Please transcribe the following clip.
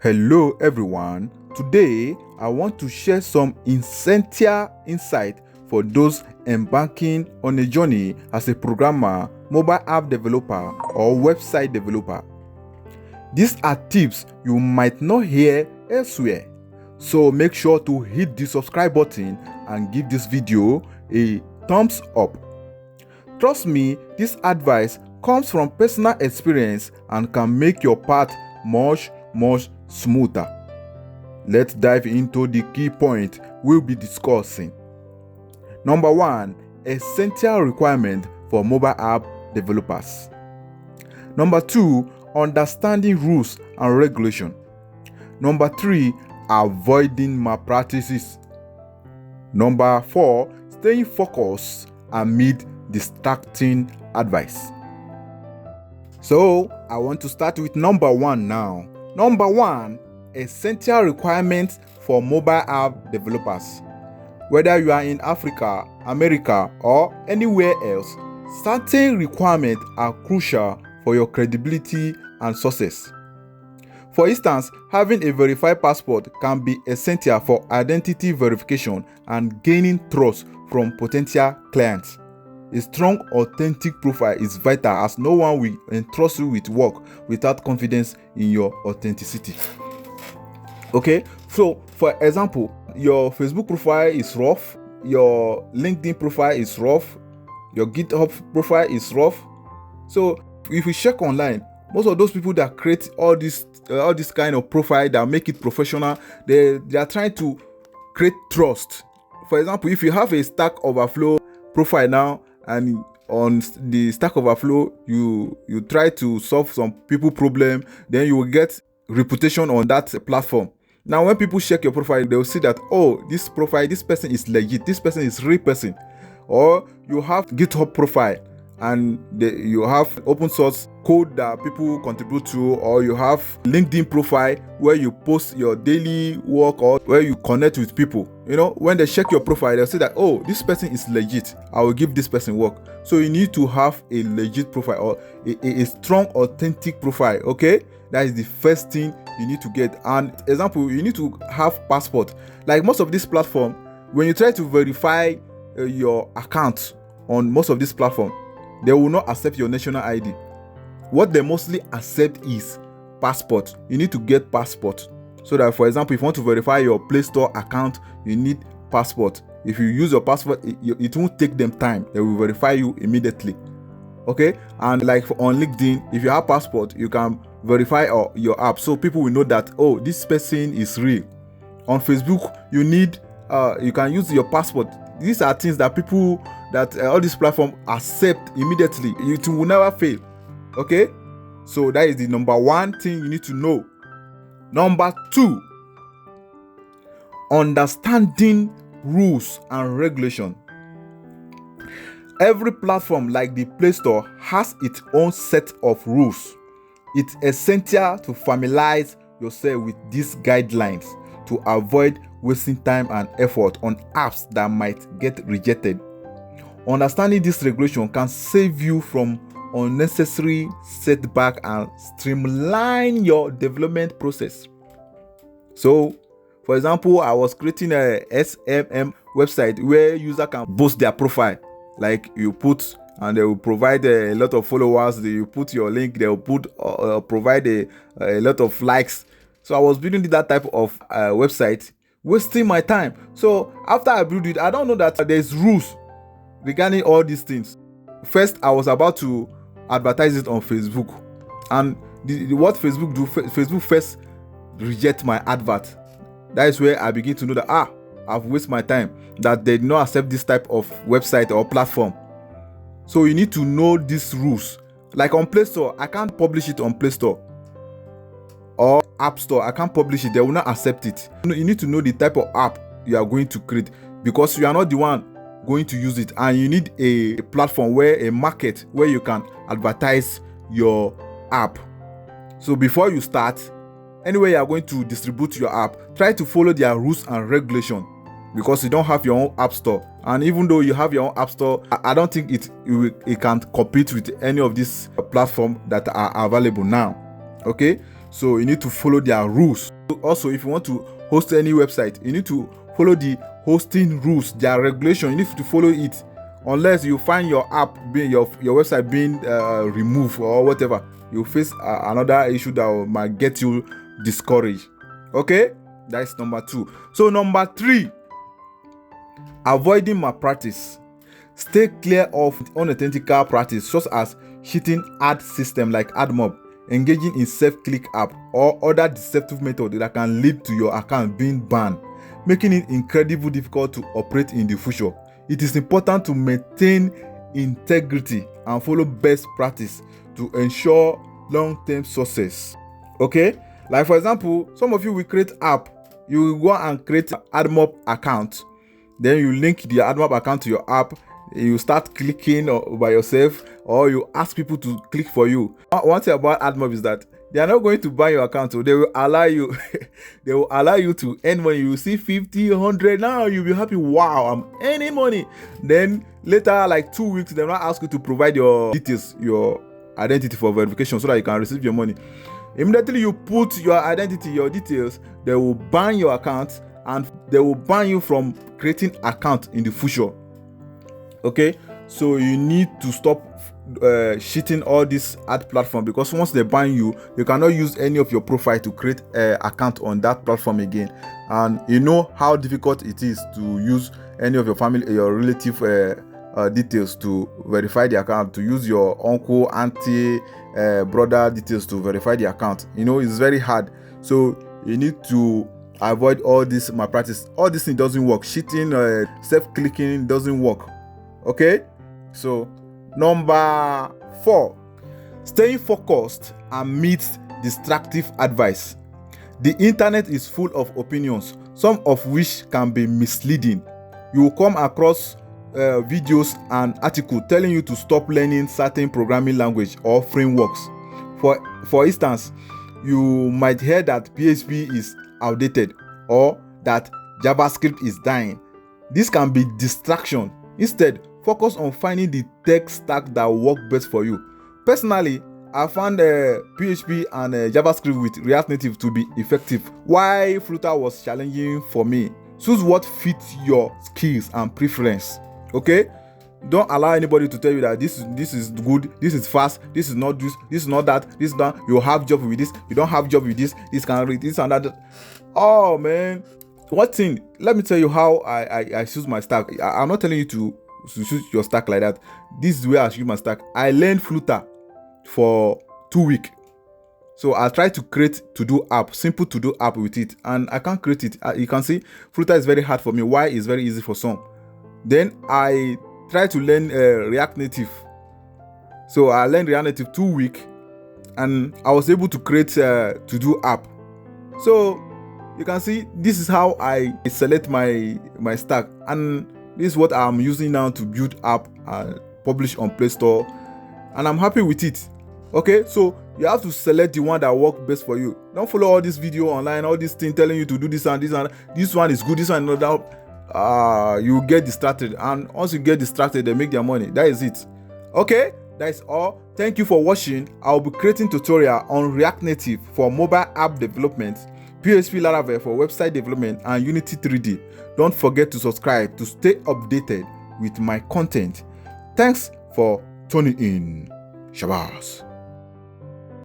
Hello everyone. Today I want to share some essential insight for those embarking on a journey as a programmer, mobile app developer, or website developer. These are tips you might not hear elsewhere. So make sure to hit the subscribe button and give this video a thumbs up. Trust me, this advice comes from personal experience and can make your path much smoother. Let's dive into the key point we'll be discussing. Number 1, essential requirement for mobile app developers. Number 2, understanding rules and regulation. Number 3, avoiding malpractices. Number 4, staying focused amid distracting advice. So, I want to start with number 1 now. Number 1, essential requirements for mobile app developers. Whether you are in Africa, America, or anywhere else, certain requirements are crucial for your credibility and success. For instance, having a verified passport can be essential for identity verification and gaining trust from potential clients. A strong, authentic profile is vital as no one will entrust you with work without confidence in your authenticity. Okay, so for example, your Facebook profile is rough, your LinkedIn profile is rough, your GitHub profile is rough. So if you check online, most of those people that create all this kind of profile that make it professional, they are trying to create trust. For example, if you have a Stack Overflow profile now, and on the Stack Overflow you try to solve some people problem, then you will get reputation on that platform. Now when people check your profile, they will see that, oh, this person is legit, this person is real person. Or you have GitHub profile and you have open source code that people contribute to, or you have LinkedIn profile where you post your daily work or where you connect with people. You know, when they check your profile, they'll say that, oh, this person is legit, I will give this person work. So you need to have a legit profile or a strong, authentic profile. Okay, that is the first thing you need to get. And example, you need to have passport. Like most of this platform, when you try to verify your account on most of this platform, they will not accept your national ID. What they mostly accept is passport. You need to get passport. So that, for example, if you want to verify your Play Store account, you need passport. If you use your passport, it won't take them time. They will verify you immediately. Okay? And like on LinkedIn, if you have passport, you can verify your app. So people will know that, oh, this person is real. On Facebook, you can use your passport. These are things that people all these platforms accept immediately. It will never fail. Okay, so that is the number 1 thing you need to know. Number 2, understanding rules and regulation. Every platform like the Play Store has its own set of rules. It's essential to familiarize yourself with these guidelines to avoid wasting time and effort on apps that might get rejected. Understanding this regulation can save you from unnecessary setback and streamline your development process. So, for example, I was creating a SMM website where user can boost their profile. Like you put, and they will provide a lot of followers. You put your link, they will provide a lot of likes. So I was building that type of website, wasting my time. So after I built it, I don't know that there's rules regarding all these things. First, I was about to advertise it on Facebook, and what Facebook do, Facebook first reject my advert. That is where I begin to know that I've wasted my time, that they do not accept this type of website or platform. So you need to know these rules. Like on Play Store, I can't publish it on Play Store, or App Store, I can't publish it. They will not accept it. You need to know the type of app you are going to create, because you are not the one going to use it, and you need a platform, a market where you can advertise your app. So before you start, anywhere you are going to distribute your app, try to follow their rules and regulation, because you don't have your own app store. And even though you have your own app store, I don't think it can compete with any of these platforms that are available now. Okay, so you need to follow their rules. Also, if you want to host any website, you need to follow the hosting rules, their regulation. You need to follow it, unless you find your app being your website being removed or whatever. You face another issue that might get you discouraged. Okay, that's number 2. So number 3, avoiding malpractice. Stay clear of unethical practice such as cheating ad system like AdMob, engaging in self-click app, or other deceptive methods that can lead to your account being banned, making it incredibly difficult to operate in the future. It is important to maintain integrity and follow best practice to ensure long-term success. Okay, like for example, some of you will create app, you will go and create an AdMob account, then you link the AdMob account to your app. You start clicking by yourself, or you ask people to click for you. One thing about AdMob is that they are not going to buy your account, so they will allow you they will allow you to earn money. You will see 50, 100, now you'll be happy. Wow, I'm earning money. Then later, like 2 weeks, they will not ask you to provide your details, your identity for verification, so that you can receive your money. Immediately you put your identity, your details, they will ban your account, and they will ban you from creating account in the future. Okay, so you need to stop cheating all this ad platform, because once they ban you, you cannot use any of your profile to create an account on that platform again. And you know how difficult it is to use any of your family, your relative details to verify the account, to use your uncle, auntie, brother details to verify the account. You know, it's very hard. So you need to avoid all this malpractice. All this thing doesn't work. Cheating, self-clicking doesn't work. Okay, so number 4, staying focused amidst distractive advice. The internet is full of opinions, some of which can be misleading. You will come across videos and articles telling you to stop learning certain programming language or frameworks. For instance, you might hear that PHP is outdated, or that JavaScript is dying. This can be distraction. Instead, focus on finding the tech stack that works best for you. Personally, I found PHP and JavaScript with React Native to be effective, while Flutter was challenging for me. Choose what fits your skills and preference. Okay, don't allow anybody to tell you that this is good, this is fast, this is not this is not that, this is that. You have job with this, you don't have job with this. This can read this and that. Oh man, one thing, let me tell you how I choose my stack. I'm not telling you to choose your stack like that. This is where I choose my stack. I learned Flutter for 2 weeks, so I try to create to-do app, simple to-do app with it, and I can't create it. You can see Flutter is very hard for me. Why is very easy for some. Then I try to learn React Native. So I learned React Native 2 weeks, and I was able to create to-do app. So you can see this is how I select my stack, and this is what I'm using now to build app and publish on Play Store, and I'm happy with it. Okay, so you have to select the one that works best for you. Don't follow all this video online, all this thing telling you to do this and this, and this one is good, this one is not. You get distracted, and once you get distracted, they make their money. That is it. Okay, that is all. Thank you for watching. I'll be creating tutorial on React Native for mobile app development, PHP Laravel for website development, and Unity 3D. Don't forget to subscribe to stay updated with my content. Thanks for tuning in. Shabas.